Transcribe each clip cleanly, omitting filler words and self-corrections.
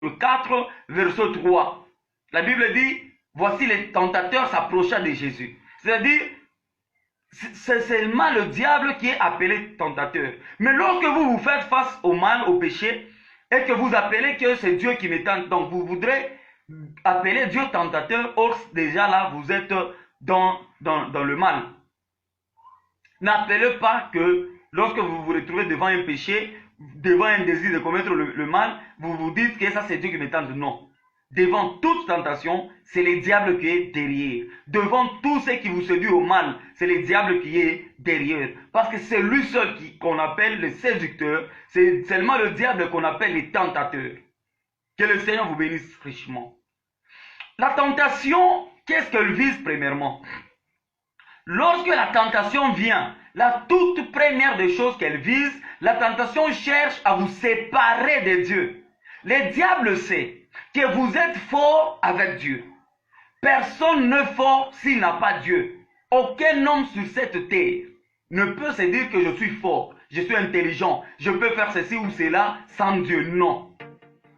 4, verset 3. La Bible dit, voici les tentateurs s'approcha de Jésus. C'est-à-dire, c'est seulement le diable qui est appelé tentateur. Mais lorsque vous vous faites face au mal, au péché, et que vous appelez que c'est Dieu qui me tente, donc vous voudrez appeler Dieu tentateur, or déjà là, vous êtes dans le mal. N'appelez pas que lorsque vous vous retrouvez devant un péché, devant un désir de commettre le mal, vous vous dites que ça c'est Dieu qui me tente. Non. Devant toute tentation, c'est le diable qui est derrière. Devant tout ce qui vous séduit au mal, c'est le diable qui est derrière. Parce que c'est lui seul qu'on appelle le séducteur. C'est seulement le diable qu'on appelle le tentateur. Que le Seigneur vous bénisse richement. La tentation, qu'est-ce qu'elle vise premièrement? Lorsque la tentation vient, la toute première des choses qu'elle vise, la tentation cherche à vous séparer de Dieu. Le diable sait que vous êtes fort avec Dieu. Personne n'est fort s'il n'a pas Dieu. Aucun homme sur cette terre ne peut se dire que je suis fort, je suis intelligent, je peux faire ceci ou cela sans Dieu. Non.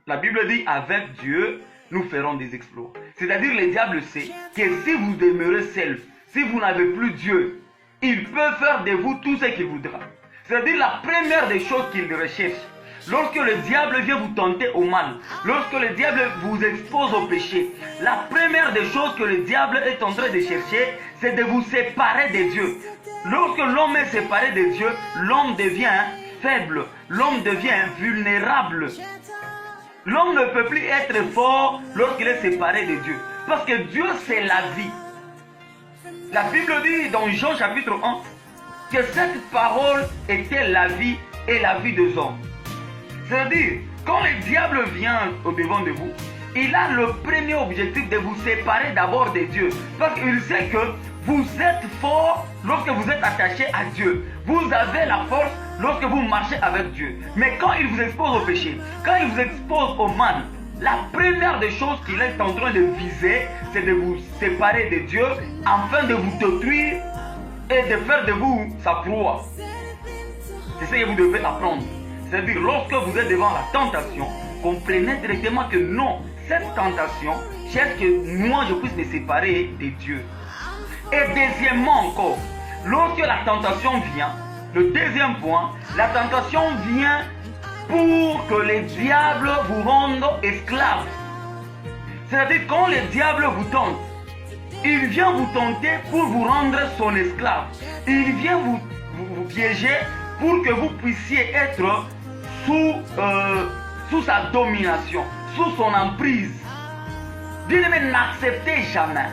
La Bible dit, avec Dieu, nous ferons des exploits. C'est-à-dire, le diable sait que si vous demeurez seul, si vous n'avez plus Dieu, il peut faire de vous tout ce qu'il voudra. C'est-à-dire, la première des choses qu'il recherche, lorsque le diable vient vous tenter au mal, lorsque le diable vous expose au péché, la première des choses que le diable est en train de chercher, c'est de vous séparer de Dieu. Lorsque l'homme est séparé de Dieu, l'homme devient faible, l'homme devient vulnérable. L'homme ne peut plus être fort lorsqu'il est séparé de Dieu. Parce que Dieu, c'est la vie. La Bible dit dans Jean chapitre 1 que cette parole était la vie et la vie des hommes. C'est-à-dire, quand le diable vient au devant de vous, il a le premier objectif de vous séparer d'abord de Dieu. Parce qu'il sait que vous êtes fort lorsque vous êtes attaché à Dieu. Vous avez la force lorsque vous marchez avec Dieu. Mais quand il vous expose au péché, quand il vous expose au mal, la première des choses qu'il est en train de viser, c'est de vous séparer de Dieu afin de vous détruire et de faire de vous sa proie. C'est ce que vous devez apprendre. C'est-à-dire, lorsque vous êtes devant la tentation, comprenez directement que non, cette tentation cherche que moi je puisse me séparer de Dieu. Et deuxièmement encore, lorsque la tentation vient, le deuxième point, la tentation vient pour que le diable vous rende esclave. C'est-à-dire, quand le diable vous tente, il vient vous tenter pour vous rendre son esclave. Il vient vous piéger pour que vous puissiez être sous sa domination, sous son emprise. Bien-aimé, n'acceptez jamais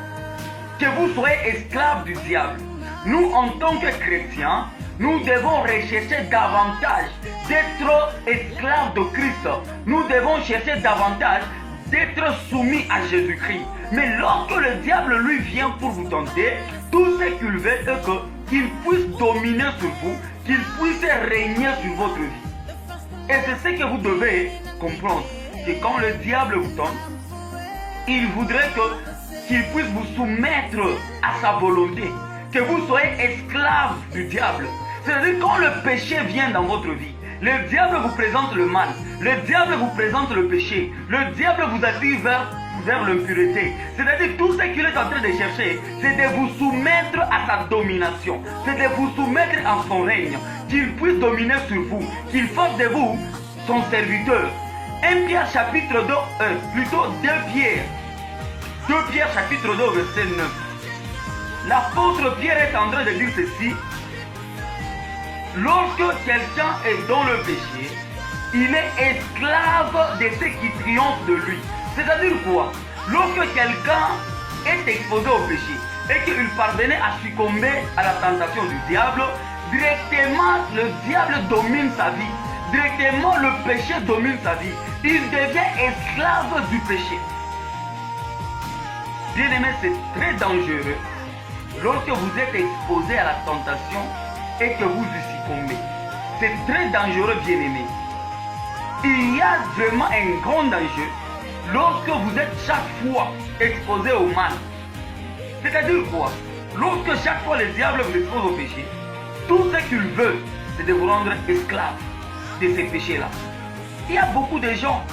que vous soyez esclave du diable. Nous, en tant que chrétiens, nous devons rechercher davantage d'être esclaves de Christ. Nous devons chercher davantage d'être soumis à Jésus-Christ. Mais lorsque le diable lui vient pour vous tenter, tout ce qu'il veut est qu'il puisse dominer sur vous, qu'il puisse régner sur votre vie. Et c'est ce que vous devez comprendre, que quand le diable vous tente, il voudrait qu'il puisse vous soumettre à sa volonté, que vous soyez esclave du diable. C'est-à-dire, quand le péché vient dans votre vie, le diable vous présente le mal, le diable vous présente le péché, le diable vous attire vers l'impureté. C'est-à-dire, tout ce qu'il est en train de chercher, c'est de vous soumettre à sa domination, c'est de vous soumettre à son règne, qu'il puisse dominer sur vous, qu'il fasse de vous son serviteur. 1 Pierre chapitre 2, plutôt 2 Pierre. 2 Pierre chapitre 2 verset 9. L'apôtre Pierre est en train de dire ceci. Lorsque quelqu'un est dans le péché, il est esclave de ce qui triomphe de lui. C'est-à-dire quoi? Lorsque quelqu'un est exposé au péché et qu'il parvenait à succomber à la tentation du diable, directement le diable domine sa vie. Directement le péché domine sa vie. Il devient esclave du péché. Bien aimé, c'est très dangereux lorsque vous êtes exposé à la tentation et que vous y succombez. C'est très dangereux, bien aimé. Il y a vraiment un grand danger lorsque vous êtes chaque fois exposé au mal. C'est-à-dire quoi? Lorsque chaque fois le diable vous expose au péché, tout ce qu'il veut, c'est de vous rendre esclave de ces péchés-là. Il y a beaucoup de gens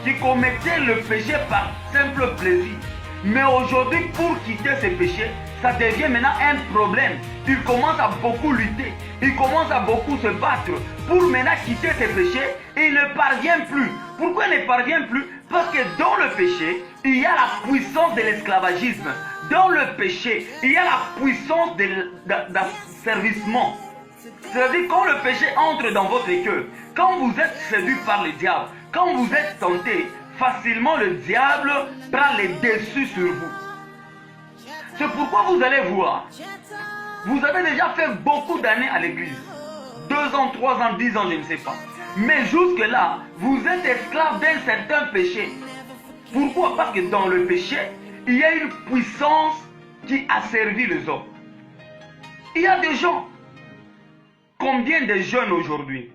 qui commettaient le péché par simple plaisir. Mais aujourd'hui, pour quitter ces péchés, ça devient maintenant un problème. Il commence à beaucoup lutter. Il commence à beaucoup se battre. Pour maintenant quitter ses péchés, il ne parvient plus. Pourquoi il ne parvient plus? Parce que dans le péché, il y a la puissance de l'esclavagisme. Dans le péché, il y a la puissance d'asservissement. C'est-à-dire quand le péché entre dans votre cœur, quand vous êtes séduit par le diable, quand vous êtes tenté, facilement le diable prend les dessus sur vous. C'est pourquoi vous allez voir, vous avez déjà fait beaucoup d'années à l'église. 2 ans, 3 ans, 10 ans, je ne sais pas. Mais jusque-là, vous êtes esclave d'un certain péché. Pourquoi? Parce que dans le péché, il y a une puissance qui asservit les hommes. Il y a des gens, combien de jeunes aujourd'hui,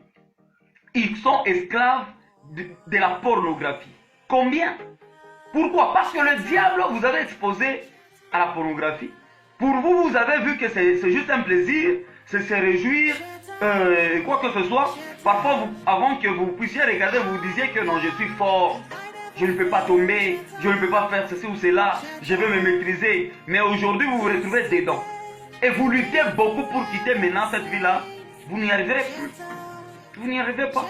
ils sont esclaves de la pornographie. Combien? Pourquoi? Parce que le diable vous avez exposé à la pornographie. Pour vous, vous avez vu que c'est juste un plaisir, c'est se réjouir, quoi que ce soit. Parfois, avant que vous puissiez regarder, vous disiez que non, je suis fort, je ne peux pas tomber, je ne peux pas faire ceci ou cela, je vais me maîtriser. Mais aujourd'hui, vous vous retrouvez dedans. Et vous luttez beaucoup pour quitter maintenant cette vie-là. Vous n'y arriverez plus. Vous n'y arrivez pas.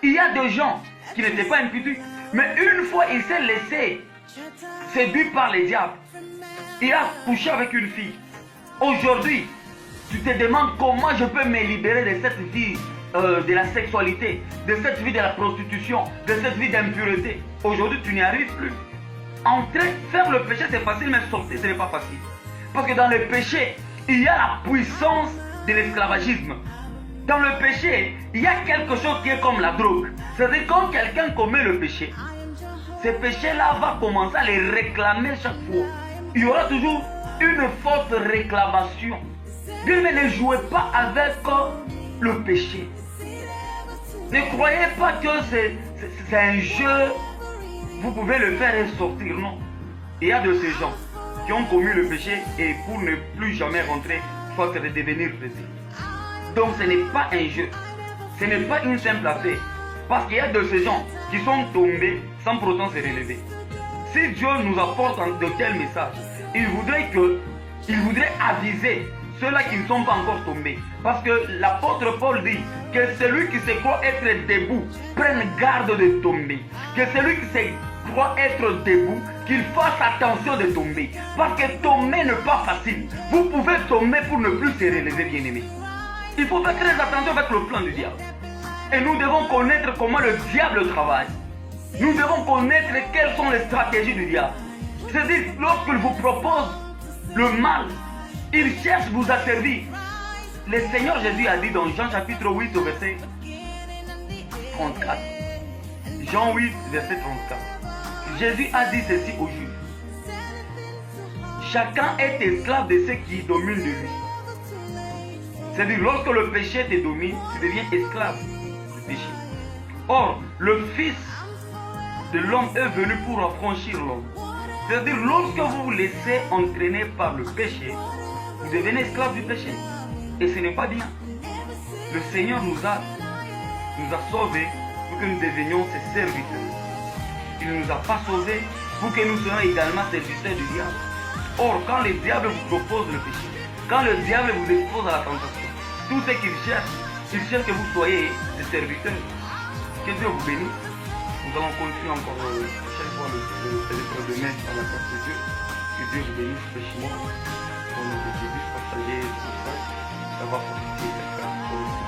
Il y a des gens qui n'étaient pas impudiques. Mais une fois, il s'est laissé séduit par les diables. Il a couché avec une fille. Aujourd'hui, tu te demandes comment je peux me libérer de cette vie de la sexualité, de cette vie de la prostitution, de cette vie d'impureté. Aujourd'hui, tu n'y arrives plus. Entrer, faire le péché, c'est facile, mais sortir, ce n'est pas facile. Parce que dans le péché, il y a la puissance de l'esclavagisme. Dans le péché, il y a quelque chose qui est comme la drogue. C'est-à-dire quand quelqu'un commet le péché, ce péché-là va commencer à les réclamer chaque fois. Il y aura toujours une forte réclamation. Dieu, mais ne jouez pas avec le péché. Ne croyez pas que c'est un jeu, vous pouvez le faire et sortir. Non. Il y a de ces gens qui ont commis le péché et pour ne plus jamais rentrer, il faut devenir chrétien. Donc ce n'est pas un jeu. Ce n'est pas une simple affaire. Parce qu'il y a de ces gens qui sont tombés sans pour autant se relever. Si Dieu nous apporte de tels messages, il voudrait aviser ceux-là qui ne sont pas encore tombés. Parce que l'apôtre Paul dit que celui qui se croit être debout prenne garde de tomber. Que celui qui se croit être debout, qu'il fasse attention de tomber. Parce que tomber n'est pas facile. Vous pouvez tomber pour ne plus se relever, bien-aimé. Il faut faire très attention avec le plan du diable. Et nous devons connaître comment le diable travaille. Nous devons connaître quelles sont les stratégies du diable. C'est-à-dire, lorsqu'il vous propose le mal, il cherche vous asservir. Le Seigneur Jésus a dit dans Jean chapitre 8 au verset 34. Jean 8, verset 34. Jésus a dit ceci aux Juifs. Chacun est esclave de ce qui domine de lui. C'est-à-dire, lorsque le péché te domine, tu deviens esclave du péché. Or, le Fils de l'homme est venu pour affranchir l'homme. C'est-à-dire, lorsque vous vous laissez entraîner par le péché, vous devenez esclave du péché. Et ce n'est pas bien. Le Seigneur nous a sauvés pour que nous devenions ses serviteurs. Il ne nous a pas sauvés pour que nous soyons également serviteurs du diable. Or, quand le diable vous propose le péché, quand le diable vous expose à la tentation, tout ce qu'il cherche que vous soyez des serviteurs. Que Dieu vous bénisse. Nous allons continuer encore chaque fois l'épreuve de main à la grâce de Dieu. Que Dieu vous bénisse richement. Au nom de Jésus, partagez ce message. Ça va profiter quelqu'un.